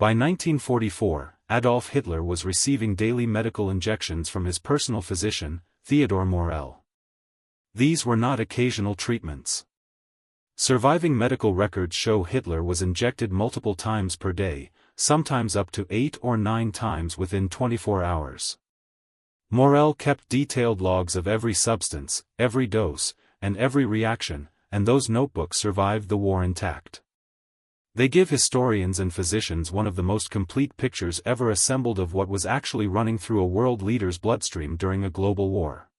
By 1944, Adolf Hitler was receiving daily medical injections from his personal physician, Theodor Morell. These were not occasional treatments. Surviving medical records show Hitler was injected multiple times per day, sometimes up to 8 or 9 times within 24 hours. Morell kept detailed logs of every substance, every dose, and every reaction, and those notebooks survived the war intact. They give historians and physicians one of the most complete pictures ever assembled of what was actually running through a world leader's bloodstream during a global war.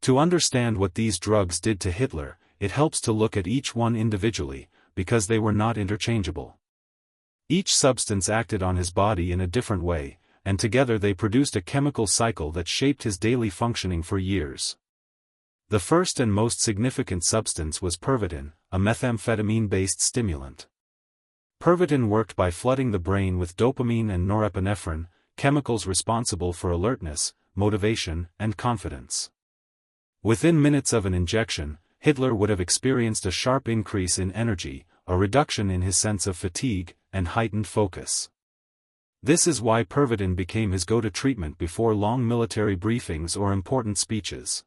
To understand what these drugs did to Hitler, it helps to look at each one individually, because they were not interchangeable. Each substance acted on his body in a different way, and together they produced a chemical cycle that shaped his daily functioning for years. The first and most significant substance was Pervitin, a methamphetamine-based stimulant. Pervitin worked by flooding the brain with dopamine and norepinephrine, chemicals responsible for alertness, motivation, and confidence. Within minutes of an injection, Hitler would have experienced a sharp increase in energy, a reduction in his sense of fatigue, and heightened focus. This is why Pervitin became his go-to treatment before long military briefings or important speeches.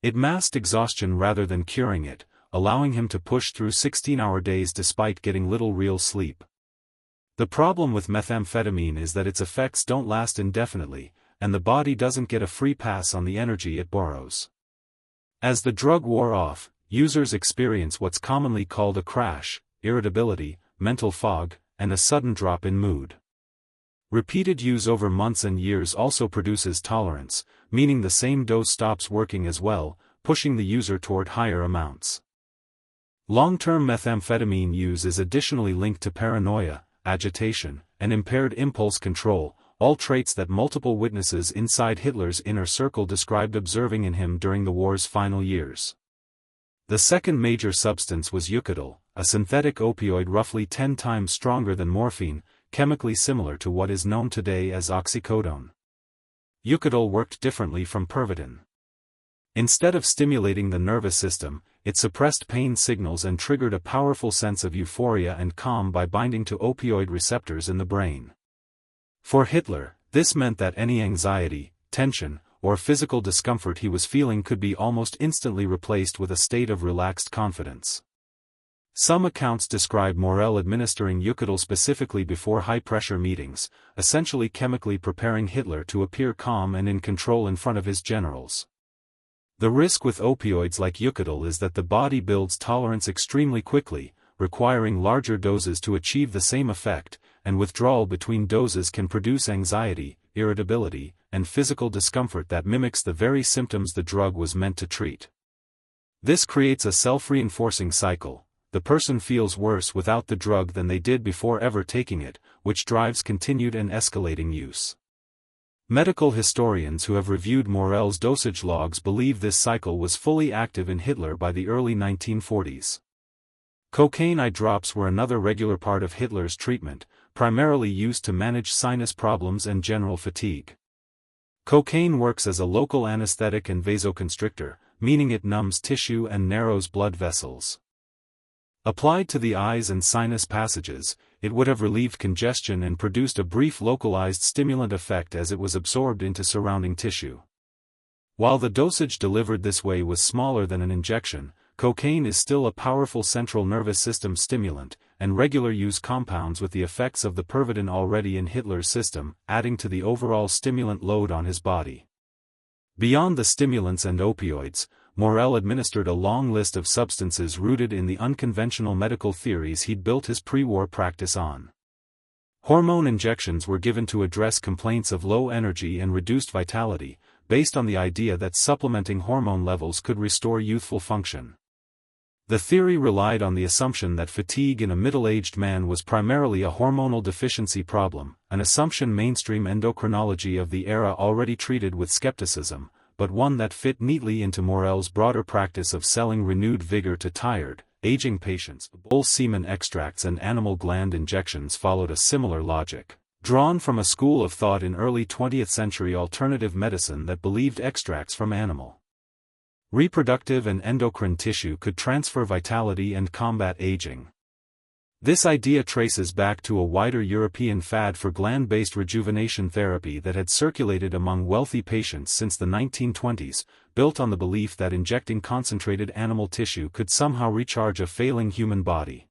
It masked exhaustion rather than curing it, allowing him to push through 16-hour days despite getting little real sleep. The problem with methamphetamine is that its effects don't last indefinitely, and the body doesn't get a free pass on the energy it borrows. As the drug wore off, users experience what's commonly called a crash, irritability, mental fog, and a sudden drop in mood. Repeated use over months and years also produces tolerance, meaning the same dose stops working as well, pushing the user toward higher amounts. Long-term methamphetamine use is additionally linked to paranoia, agitation, and impaired impulse control, all traits that multiple witnesses inside Hitler's inner circle described observing in him during the war's final years. The second major substance was Eucadol, a synthetic opioid roughly 10 times stronger than morphine, chemically similar to what is known today as oxycodone. Eucadol worked differently from Pervitin. Instead of stimulating the nervous system, it suppressed pain signals and triggered a powerful sense of euphoria and calm by binding to opioid receptors in the brain. For Hitler, this meant that any anxiety, tension, or physical discomfort he was feeling could be almost instantly replaced with a state of relaxed confidence. Some accounts describe Morell administering Eucadol specifically before high-pressure meetings, essentially chemically preparing Hitler to appear calm and in control in front of his generals. The risk with opioids like Eucadol is that the body builds tolerance extremely quickly, requiring larger doses to achieve the same effect, and withdrawal between doses can produce anxiety, irritability, and physical discomfort that mimics the very symptoms the drug was meant to treat. This creates a self-reinforcing cycle. The person feels worse without the drug than they did before ever taking it, which drives continued and escalating use. Medical historians who have reviewed Morell's dosage logs believe this cycle was fully active in Hitler by the early 1940s. Cocaine eye drops were another regular part of Hitler's treatment, primarily used to manage sinus problems and general fatigue. Cocaine works as a local anesthetic and vasoconstrictor, meaning it numbs tissue and narrows blood vessels. Applied to the eyes and sinus passages, it would have relieved congestion and produced a brief localized stimulant effect as it was absorbed into surrounding tissue. While the dosage delivered this way was smaller than an injection, cocaine is still a powerful central nervous system stimulant, and regular use compounds with the effects of the Pervitin already in Hitler's system, adding to the overall stimulant load on his body. Beyond the stimulants and opioids, Morell administered a long list of substances rooted in the unconventional medical theories he'd built his pre-war practice on. Hormone injections were given to address complaints of low energy and reduced vitality, based on the idea that supplementing hormone levels could restore youthful function. The theory relied on the assumption that fatigue in a middle-aged man was primarily a hormonal deficiency problem, an assumption mainstream endocrinology of the era already treated with skepticism, but one that fit neatly into Morell's broader practice of selling renewed vigor to tired, aging patients. Bull semen extracts and animal gland injections followed a similar logic, drawn from a school of thought in early 20th century alternative medicine that believed extracts from animal reproductive and endocrine tissue could transfer vitality and combat aging. This idea traces back to a wider European fad for gland-based rejuvenation therapy that had circulated among wealthy patients since the 1920s, built on the belief that injecting concentrated animal tissue could somehow recharge a failing human body.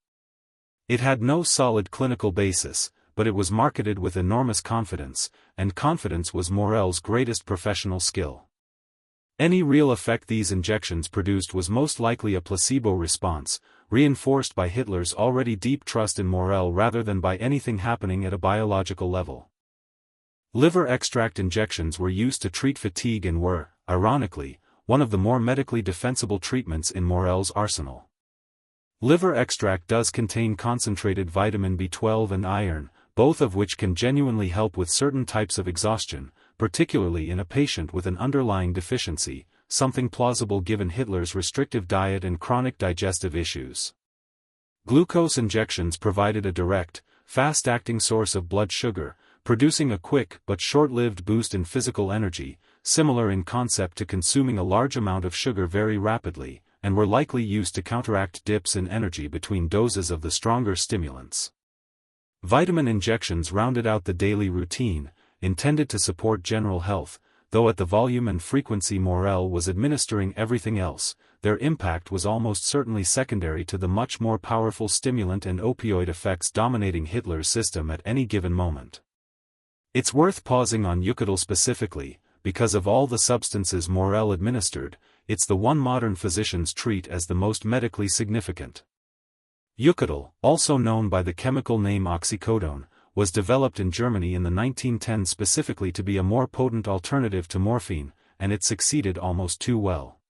It had no solid clinical basis, but it was marketed with enormous confidence, and confidence was Morel's greatest professional skill. Any real effect these injections produced was most likely a placebo response, reinforced by Hitler's already deep trust in Morel rather than by anything happening at a biological level. Liver extract injections were used to treat fatigue and were, ironically, one of the more medically defensible treatments in Morel's arsenal. Liver extract does contain concentrated vitamin B12 and iron, both of which can genuinely help with certain types of exhaustion, particularly in a patient with an underlying deficiency, something plausible given Hitler's restrictive diet and chronic digestive issues. Glucose injections provided a direct, fast-acting source of blood sugar, producing a quick but short-lived boost in physical energy, similar in concept to consuming a large amount of sugar very rapidly, and were likely used to counteract dips in energy between doses of the stronger stimulants. Vitamin injections rounded out the daily routine, intended to support general health, though at the volume and frequency Morel was administering everything else, their impact was almost certainly secondary to the much more powerful stimulant and opioid effects dominating Hitler's system at any given moment. It's worth pausing on Eucadol specifically, because of all the substances Morel administered, it's the one modern physicians treat as the most medically significant. Eucadol, also known by the chemical name oxycodone, was developed in Germany in the 1910s specifically to be a more potent alternative to morphine, and it succeeded almost too well.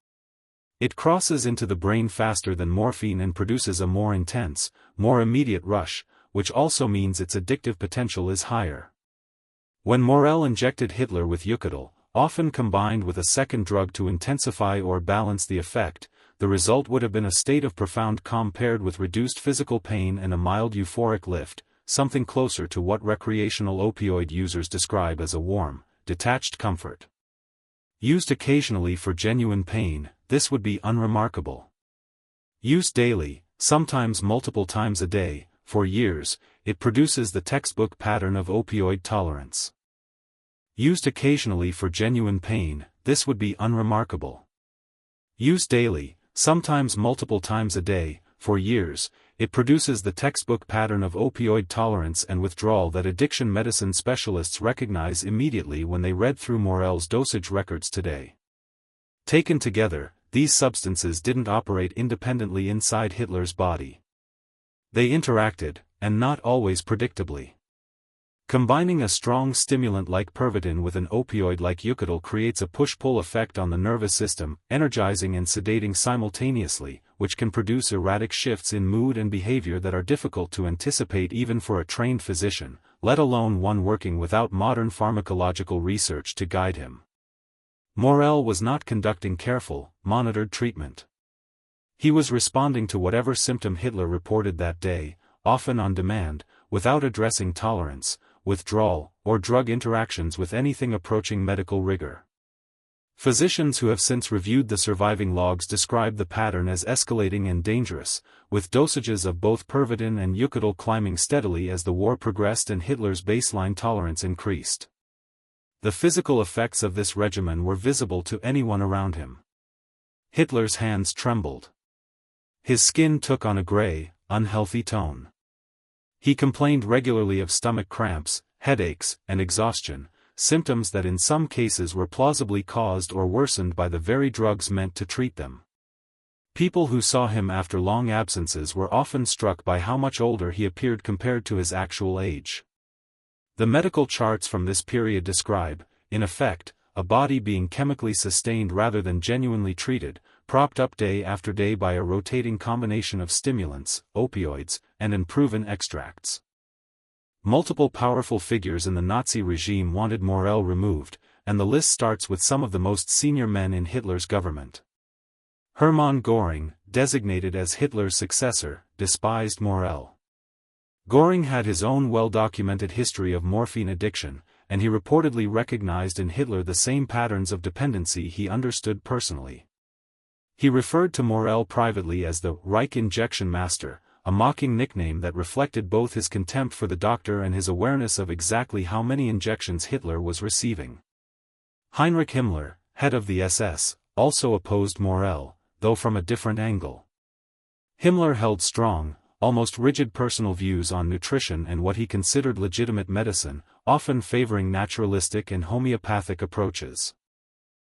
It crosses into the brain faster than morphine and produces a more intense, more immediate rush, which also means its addictive potential is higher. When Morel injected Hitler with Eucadol, often combined with a second drug to intensify or balance the effect, the result would have been a state of profound calm paired with reduced physical pain and a mild euphoric lift, something closer to what recreational opioid users describe as a warm, detached comfort. Used occasionally for genuine pain, this would be unremarkable. Used daily, sometimes multiple times a day, for years, it produces the textbook pattern of opioid tolerance. Used occasionally for genuine pain, this would be unremarkable. Used daily, sometimes multiple times a day, for years, it produces the textbook pattern of opioid tolerance and withdrawal that addiction medicine specialists recognize immediately when they read through Morel's dosage records today. Taken together, these substances didn't operate independently inside Hitler's body. They interacted, and not always predictably. Combining a strong stimulant like Pervitin with an opioid like Eucadol creates a push-pull effect on the nervous system, energizing and sedating simultaneously, which can produce erratic shifts in mood and behavior that are difficult to anticipate even for a trained physician, let alone one working without modern pharmacological research to guide him. Morel was not conducting careful, monitored treatment. He was responding to whatever symptom Hitler reported that day, often on demand, without addressing tolerance, withdrawal, or drug interactions with anything approaching medical rigor. Physicians who have since reviewed the surviving logs describe the pattern as escalating and dangerous, with dosages of both Pervitin and Eucadol climbing steadily as the war progressed and Hitler's baseline tolerance increased. The physical effects of this regimen were visible to anyone around him. Hitler's hands trembled. His skin took on a gray, unhealthy tone. He complained regularly of stomach cramps, headaches, and exhaustion, symptoms that in some cases were plausibly caused or worsened by the very drugs meant to treat them. People who saw him after long absences were often struck by how much older he appeared compared to his actual age. The medical charts from this period describe, in effect, a body being chemically sustained rather than genuinely treated, propped up day after day by a rotating combination of stimulants, opioids, and unproven extracts. Multiple powerful figures in the Nazi regime wanted Morel removed, and the list starts with some of the most senior men in Hitler's government. Hermann Göring, designated as Hitler's successor, despised Morel. Göring had his own well-documented history of morphine addiction, and he reportedly recognized in Hitler the same patterns of dependency he understood personally. He referred to Morel privately as the Reich injection master, a mocking nickname that reflected both his contempt for the doctor and his awareness of exactly how many injections Hitler was receiving. Heinrich Himmler, head of the SS, also opposed Morell, though from a different angle. Himmler held strong, almost rigid personal views on nutrition and what he considered legitimate medicine, often favoring naturalistic and homeopathic approaches.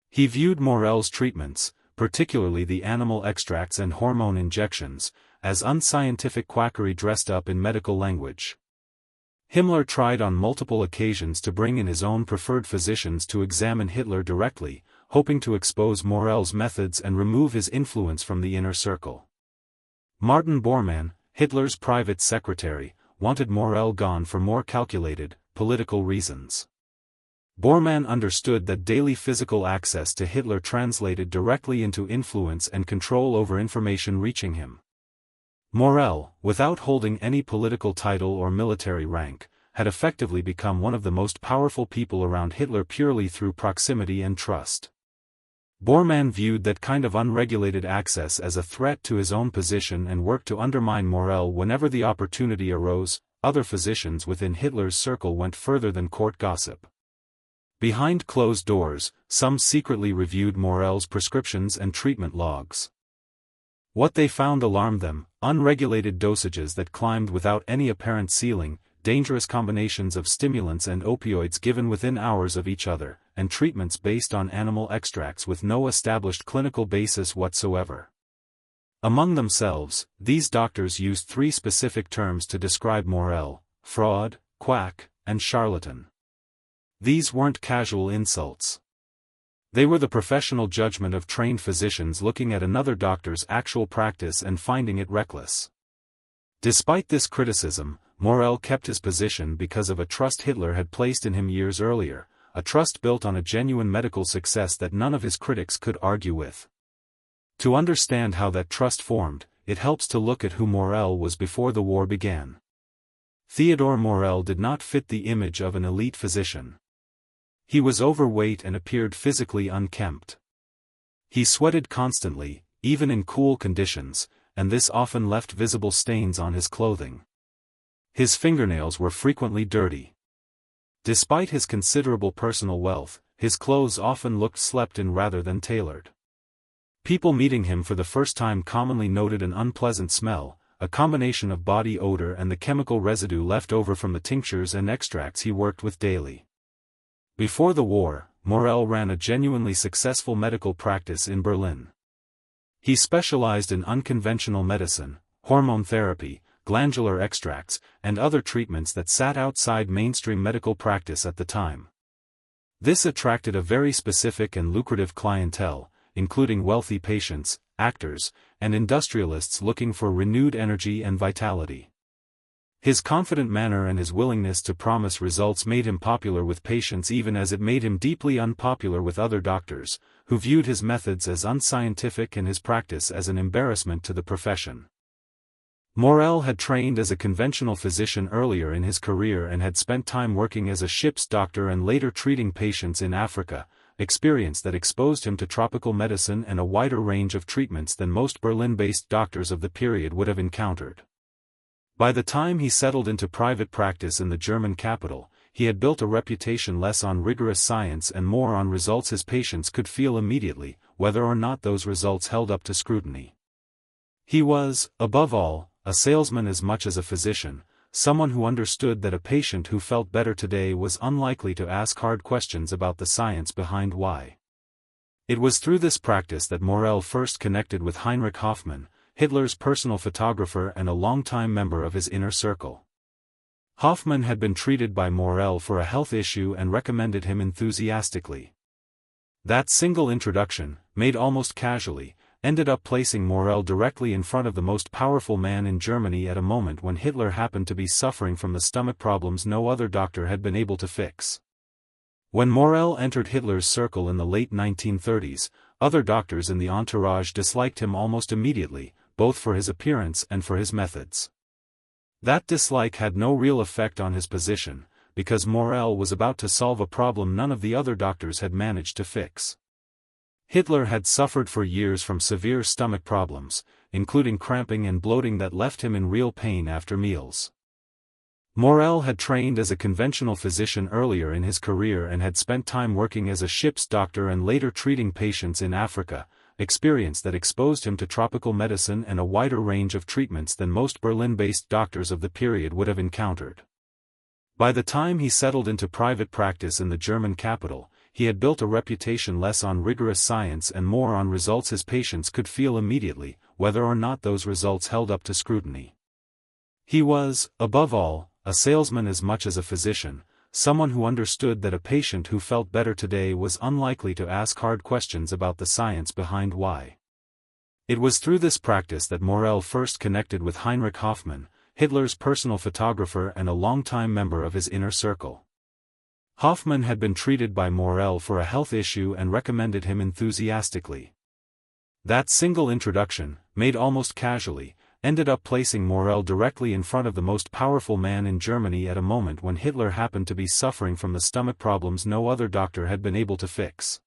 He viewed Morell's treatments, particularly the animal extracts and hormone injections, as unscientific quackery dressed up in medical language. Himmler tried on multiple occasions to bring in his own preferred physicians to examine Hitler directly, hoping to expose Morell's methods and remove his influence from the inner circle. Martin Bormann, Hitler's private secretary, wanted Morell gone for more calculated, political reasons. Bormann understood that daily physical access to Hitler translated directly into influence and control over information reaching him. Morell, without holding any political title or military rank, had effectively become one of the most powerful people around Hitler purely through proximity and trust. Bormann viewed that kind of unregulated access as a threat to his own position and worked to undermine Morell whenever the opportunity arose. Other physicians within Hitler's circle went further than court gossip. Behind closed doors, some secretly reviewed Morell's prescriptions and treatment logs. What they found alarmed them: unregulated dosages that climbed without any apparent ceiling, dangerous combinations of stimulants and opioids given within hours of each other, and treatments based on animal extracts with no established clinical basis whatsoever. Among themselves, these doctors used three specific terms to describe Morell: fraud, quack, and charlatan. These weren't casual insults. They were the professional judgment of trained physicians looking at another doctor's actual practice and finding it reckless. Despite this criticism, Morell kept his position because of a trust Hitler had placed in him years earlier, a trust built on a genuine medical success that none of his critics could argue with. To understand how that trust formed, it helps to look at who Morell was before the war began. Theodor Morell did not fit the image of an elite physician. He was overweight and appeared physically unkempt. He sweated constantly, even in cool conditions, and this often left visible stains on his clothing. His fingernails were frequently dirty. Despite his considerable personal wealth, his clothes often looked slept in rather than tailored. People meeting him for the first time commonly noted an unpleasant smell, a combination of body odor and the chemical residue left over from the tinctures and extracts he worked with daily. Before the war, Morell ran a genuinely successful medical practice in Berlin. He specialized in unconventional medicine, hormone therapy, glandular extracts, and other treatments that sat outside mainstream medical practice at the time. This attracted a very specific and lucrative clientele, including wealthy patients, actors, and industrialists looking for renewed energy and vitality. His confident manner and his willingness to promise results made him popular with patients, even as it made him deeply unpopular with other doctors, who viewed his methods as unscientific and his practice as an embarrassment to the profession. Morell had trained as a conventional physician earlier in his career and had spent time working as a ship's doctor and later treating patients in Africa, experience that exposed him to tropical medicine and a wider range of treatments than most Berlin-based doctors of the period would have encountered. By the time he settled into private practice in the German capital, he had built a reputation less on rigorous science and more on results his patients could feel immediately, whether or not those results held up to scrutiny. He was, above all, a salesman as much as a physician, someone who understood that a patient who felt better today was unlikely to ask hard questions about the science behind why. It was through this practice that Morell first connected with Heinrich Hoffmann, Hitler's personal photographer and a longtime member of his inner circle. Hoffmann had been treated by Morell for a health issue and recommended him enthusiastically. That single introduction, made almost casually, ended up placing Morell directly in front of the most powerful man in Germany at a moment when Hitler happened to be suffering from the stomach problems no other doctor had been able to fix. When Morell entered Hitler's circle in the late 1930s, other doctors in the entourage disliked him almost immediately, both for his appearance and for his methods. That dislike had no real effect on his position, because Morell was about to solve a problem none of the other doctors had managed to fix. Hitler had suffered for years from severe stomach problems, including cramping and bloating that left him in real pain after meals. Morel had trained as a conventional physician earlier in his career and had spent time working as a ship's doctor and later treating patients in Africa, experience that exposed him to tropical medicine and a wider range of treatments than most Berlin-based doctors of the period would have encountered. By the time he settled into private practice in the German capital, he had built a reputation less on rigorous science and more on results his patients could feel immediately, whether or not those results held up to scrutiny. He was, above all, a salesman as much as a physician, someone who understood that a patient who felt better today was unlikely to ask hard questions about the science behind why. It was through this practice that Morel first connected with Heinrich Hoffmann, Hitler's personal photographer and a longtime member of his inner circle. Hoffmann had been treated by Morel for a health issue and recommended him enthusiastically. That single introduction, made almost casually, ended up placing Morel directly in front of the most powerful man in Germany at a moment when Hitler happened to be suffering from the stomach problems no other doctor had been able to fix.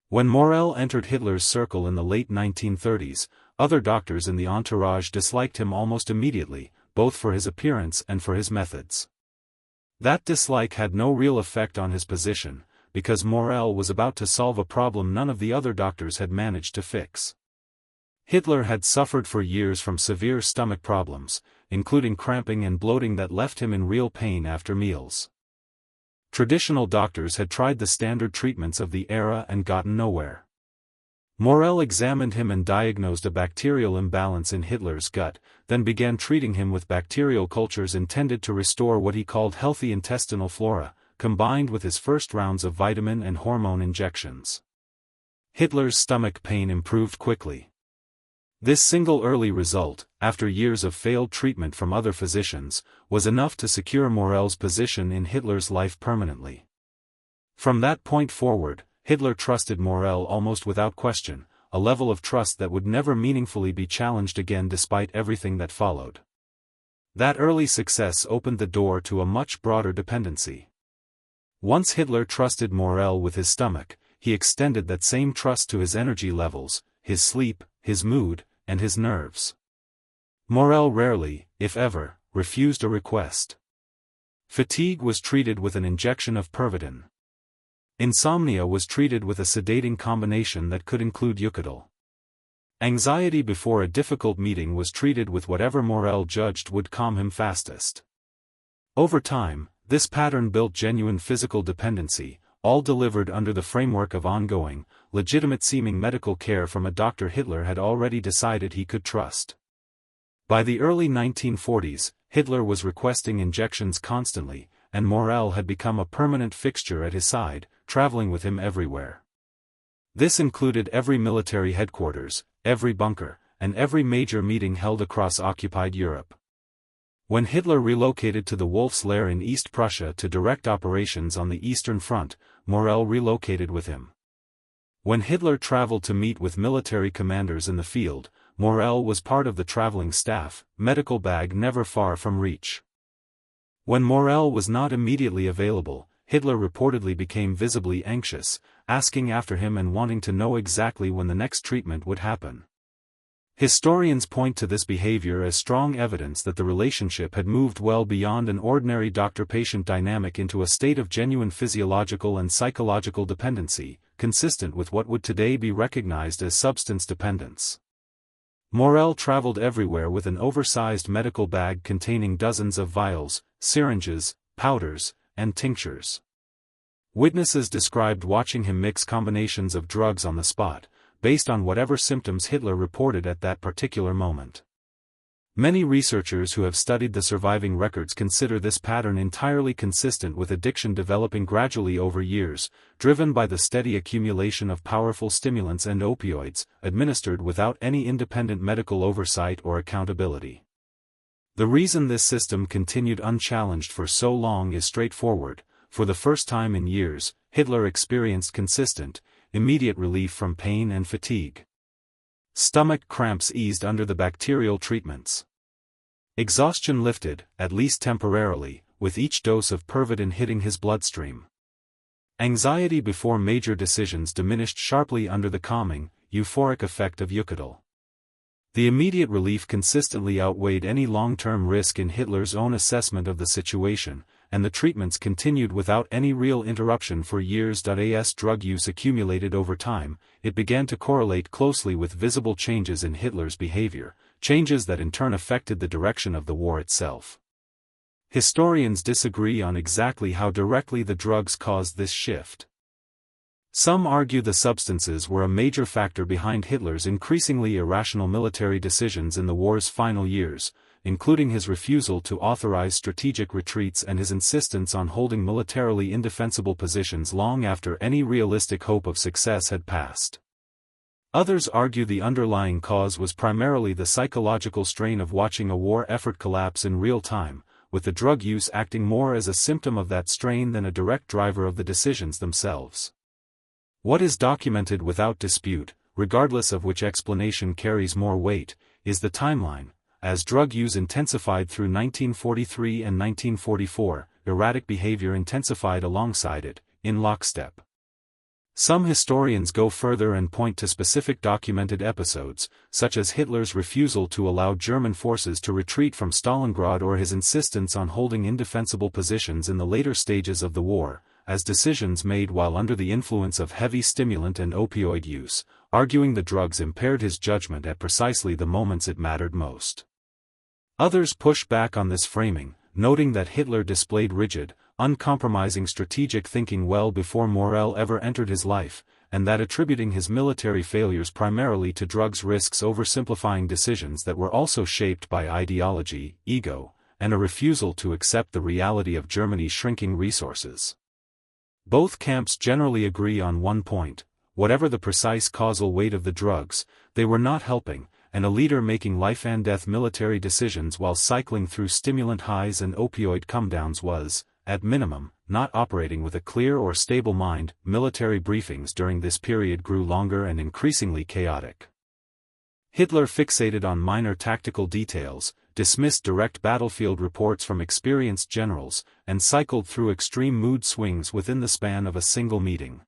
When Morel entered Hitler's circle in the late 1930s, other doctors in the entourage disliked him almost immediately, both for his appearance and for his methods. That dislike had no real effect on his position, because Morel was about to solve a problem none of the other doctors had managed to fix. Hitler had suffered for years from severe stomach problems, including cramping and bloating that left him in real pain after meals. Traditional doctors had tried the standard treatments of the era and gotten nowhere. Morel examined him and diagnosed a bacterial imbalance in Hitler's gut, then began treating him with bacterial cultures intended to restore what he called healthy intestinal flora, combined with his first rounds of vitamin and hormone injections. Hitler's stomach pain improved quickly. This single early result, after years of failed treatment from other physicians, was enough to secure Morel's position in Hitler's life permanently. From that point forward, Hitler trusted Morel almost without question, a level of trust that would never meaningfully be challenged again despite everything that followed. That early success opened the door to a much broader dependency. Once Hitler trusted Morel with his stomach, he extended that same trust to his energy levels, his sleep, his mood, and his nerves. Morel rarely, if ever, refused a request. Fatigue was treated with an injection of Pervitin. Insomnia was treated with a sedating combination that could include Eucadol. Anxiety before a difficult meeting was treated with whatever Morel judged would calm him fastest. Over time, this pattern built genuine physical dependency, all delivered under the framework of ongoing, legitimate-seeming medical care from a doctor Hitler had already decided he could trust. By the early 1940s, Hitler was requesting injections constantly, and Morel had become a permanent fixture at his side, traveling with him everywhere. This included every military headquarters, every bunker, and every major meeting held across occupied Europe. When Hitler relocated to the Wolf's Lair in East Prussia to direct operations on the Eastern Front, Morel relocated with him. When Hitler traveled to meet with military commanders in the field, Morel was part of the traveling staff, medical bag never far from reach. When Morel was not immediately available, Hitler reportedly became visibly anxious, asking after him and wanting to know exactly when the next treatment would happen. Historians point to this behavior as strong evidence that the relationship had moved well beyond an ordinary doctor-patient dynamic into a state of genuine physiological and psychological dependency, consistent with what would today be recognized as substance dependence. Morel traveled everywhere with an oversized medical bag containing dozens of vials, syringes, powders, and tinctures. Witnesses described watching him mix combinations of drugs on the spot, based on whatever symptoms Hitler reported at that particular moment. Many researchers who have studied the surviving records consider this pattern entirely consistent with addiction developing gradually over years, driven by the steady accumulation of powerful stimulants and opioids, administered without any independent medical oversight or accountability. The reason this system continued unchallenged for so long is straightforward. For the first time in years, Hitler experienced consistent, immediate relief from pain and fatigue. Stomach cramps eased under the bacterial treatments. Exhaustion lifted, at least temporarily, with each dose of Pervitin hitting his bloodstream. Anxiety before major decisions diminished sharply under the calming, euphoric effect of Eucadol. The immediate relief consistently outweighed any long-term risk in Hitler's own assessment of the situation, and the treatments continued without any real interruption for years. As drug use accumulated over time, it began to correlate closely with visible changes in Hitler's behavior, changes that in turn affected the direction of the war itself. Historians disagree on exactly how directly the drugs caused this shift. Some argue the substances were a major factor behind Hitler's increasingly irrational military decisions in the war's final years, including his refusal to authorize strategic retreats and his insistence on holding militarily indefensible positions long after any realistic hope of success had passed. Others argue the underlying cause was primarily the psychological strain of watching a war effort collapse in real time, with the drug use acting more as a symptom of that strain than a direct driver of the decisions themselves. What is documented without dispute, regardless of which explanation carries more weight, is the timeline. As drug use intensified through 1943 and 1944, erratic behavior intensified alongside it, in lockstep. Some historians go further and point to specific documented episodes, such as Hitler's refusal to allow German forces to retreat from Stalingrad or his insistence on holding indefensible positions in the later stages of the war, as decisions made while under the influence of heavy stimulant and opioid use, arguing the drugs impaired his judgment at precisely the moments it mattered most. Others push back on this framing, noting that Hitler displayed rigid, uncompromising strategic thinking well before morale ever entered his life, and that attributing his military failures primarily to drugs risks oversimplifying decisions that were also shaped by ideology, ego, and a refusal to accept the reality of Germany's shrinking resources. Both camps generally agree on one point: whatever the precise causal weight of the drugs, they were not helping, and a leader making life-and-death military decisions while cycling through stimulant highs and opioid come-downs was, at minimum, not operating with a clear or stable mind. Military briefings during this period grew longer and increasingly chaotic. Hitler fixated on minor tactical details, dismissed direct battlefield reports from experienced generals, and cycled through extreme mood swings within the span of a single meeting.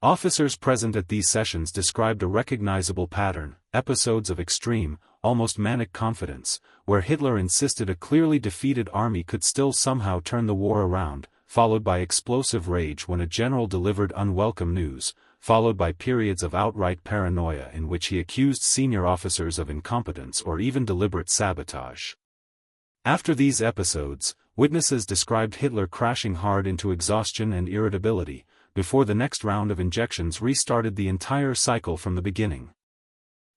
Officers present at these sessions described a recognizable pattern: episodes of extreme, almost manic confidence, where Hitler insisted a clearly defeated army could still somehow turn the war around, followed by explosive rage when a general delivered unwelcome news, followed by periods of outright paranoia in which he accused senior officers of incompetence or even deliberate sabotage. After these episodes, witnesses described Hitler crashing hard into exhaustion and irritability, before the next round of injections restarted the entire cycle from the beginning.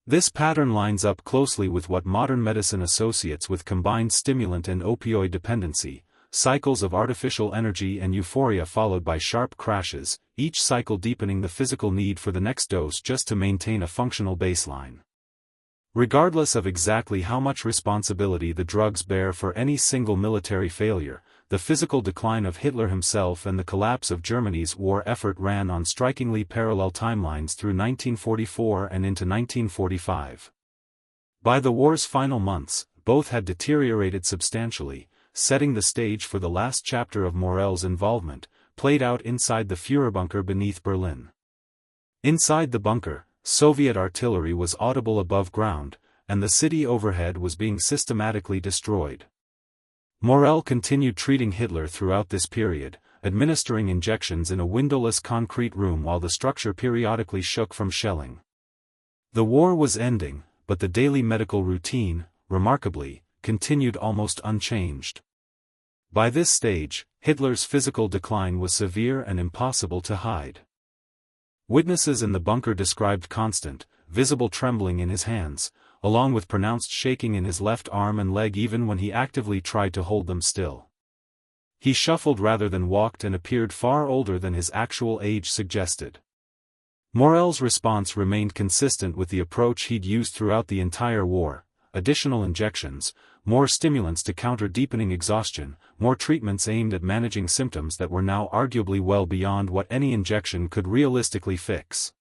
This pattern lines up closely with what modern medicine associates with combined stimulant and opioid dependency: cycles of artificial energy and euphoria followed by sharp crashes, each cycle deepening the physical need for the next dose just to maintain a functional baseline. Regardless of exactly how much responsibility the drugs bear for any single military failure, the physical decline of Hitler himself and the collapse of Germany's war effort ran on strikingly parallel timelines through 1944 and into 1945. By the war's final months, both had deteriorated substantially, setting the stage for the last chapter of Morell's involvement, played out inside the Führerbunker beneath Berlin. Inside the bunker, Soviet artillery was audible above ground, and the city overhead was being systematically destroyed. Morell continued treating Hitler throughout this period, administering injections in a windowless concrete room while the structure periodically shook from shelling. The war was ending, but the daily medical routine, remarkably, continued almost unchanged. By this stage, Hitler's physical decline was severe and impossible to hide. Witnesses in the bunker described constant, visible trembling in his hands, along with pronounced shaking in his left arm and leg even when he actively tried to hold them still. He shuffled rather than walked and appeared far older than his actual age suggested. Morell's response remained consistent with the approach he'd used throughout the entire war: additional injections, more stimulants to counter deepening exhaustion, more treatments aimed at managing symptoms that were now arguably well beyond what any injection could realistically fix.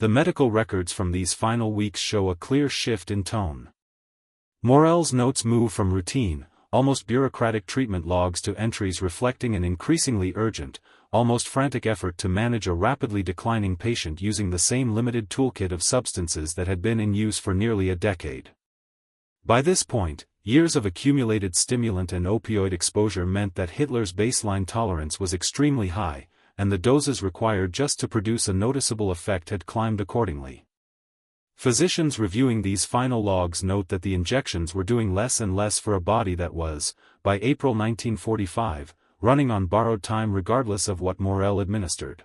The medical records from these final weeks show a clear shift in tone. Morell's notes move from routine, almost bureaucratic treatment logs to entries reflecting an increasingly urgent, almost frantic effort to manage a rapidly declining patient using the same limited toolkit of substances that had been in use for nearly a decade. By this point, years of accumulated stimulant and opioid exposure meant that Hitler's baseline tolerance was extremely high, and the doses required just to produce a noticeable effect had climbed accordingly. Physicians reviewing these final logs note that the injections were doing less and less for a body that was, by April 1945, running on borrowed time regardless of what Morel administered.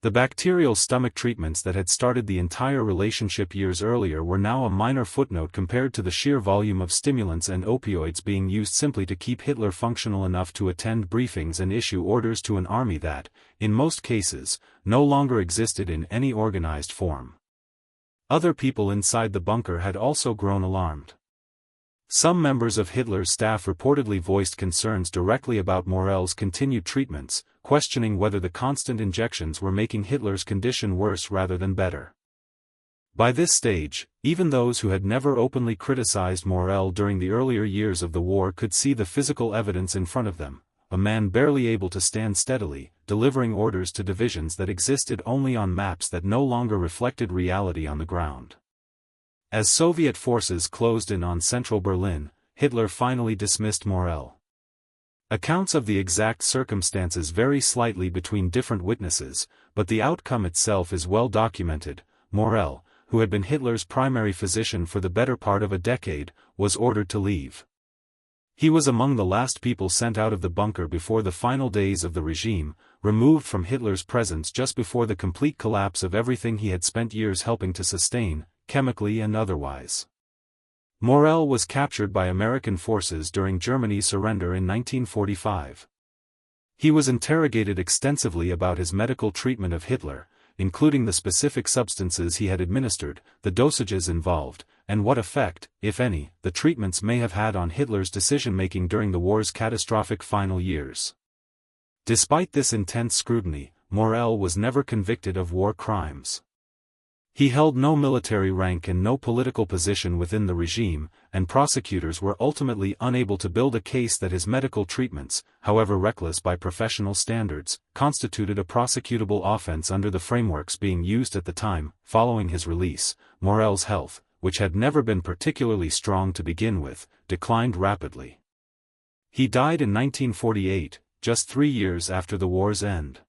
The bacterial stomach treatments that had started the entire relationship years earlier were now a minor footnote compared to the sheer volume of stimulants and opioids being used simply to keep Hitler functional enough to attend briefings and issue orders to an army that, in most cases, no longer existed in any organized form. Other people inside the bunker had also grown alarmed. Some members of Hitler's staff reportedly voiced concerns directly about Morel's continued treatments, questioning whether the constant injections were making Hitler's condition worse rather than better. By this stage, even those who had never openly criticized Morel during the earlier years of the war could see the physical evidence in front of them: a man barely able to stand steadily, delivering orders to divisions that existed only on maps that no longer reflected reality on the ground. As Soviet forces closed in on central Berlin, Hitler finally dismissed Morel. Accounts of the exact circumstances vary slightly between different witnesses, but the outcome itself is well documented. Morel, who had been Hitler's primary physician for the better part of a decade, was ordered to leave. He was among the last people sent out of the bunker before the final days of the regime, removed from Hitler's presence just before the complete collapse of everything he had spent years helping to sustain, chemically and otherwise. Morel was captured by American forces during Germany's surrender in 1945. He was interrogated extensively about his medical treatment of Hitler, including the specific substances he had administered, the dosages involved, and what effect, if any, the treatments may have had on Hitler's decision-making during the war's catastrophic final years. Despite this intense scrutiny, Morel was never convicted of war crimes. He held no military rank and no political position within the regime, and prosecutors were ultimately unable to build a case that his medical treatments, however reckless by professional standards, constituted a prosecutable offense under the frameworks being used at the time. Following his release, Morel's health, which had never been particularly strong to begin with, declined rapidly. He died in 1948, just 3 years after the war's end.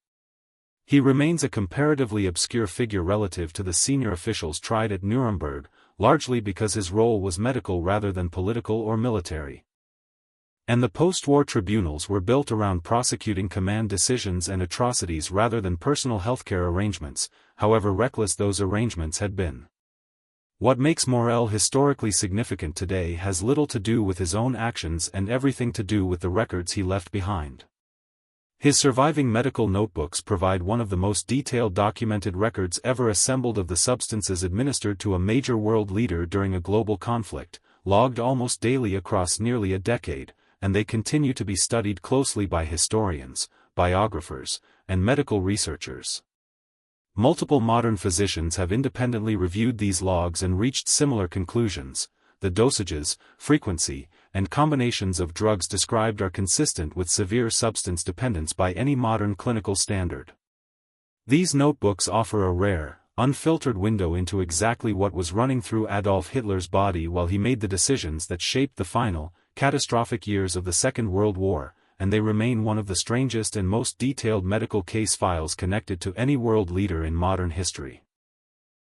He remains a comparatively obscure figure relative to the senior officials tried at Nuremberg, largely because his role was medical rather than political or military. And the post-war tribunals were built around prosecuting command decisions and atrocities rather than personal healthcare arrangements, however reckless those arrangements had been. What makes Morel historically significant today has little to do with his own actions and everything to do with the records he left behind. His surviving medical notebooks provide one of the most detailed documented records ever assembled of the substances administered to a major world leader during a global conflict, logged almost daily across nearly a decade, and they continue to be studied closely by historians, biographers, and medical researchers. Multiple modern physicians have independently reviewed these logs and reached similar conclusions. The dosages, frequency, and combinations of drugs described are consistent with severe substance dependence by any modern clinical standard. These notebooks offer a rare, unfiltered window into exactly what was running through Adolf Hitler's body while he made the decisions that shaped the final, catastrophic years of the Second World War, and they remain one of the strangest and most detailed medical case files connected to any world leader in modern history.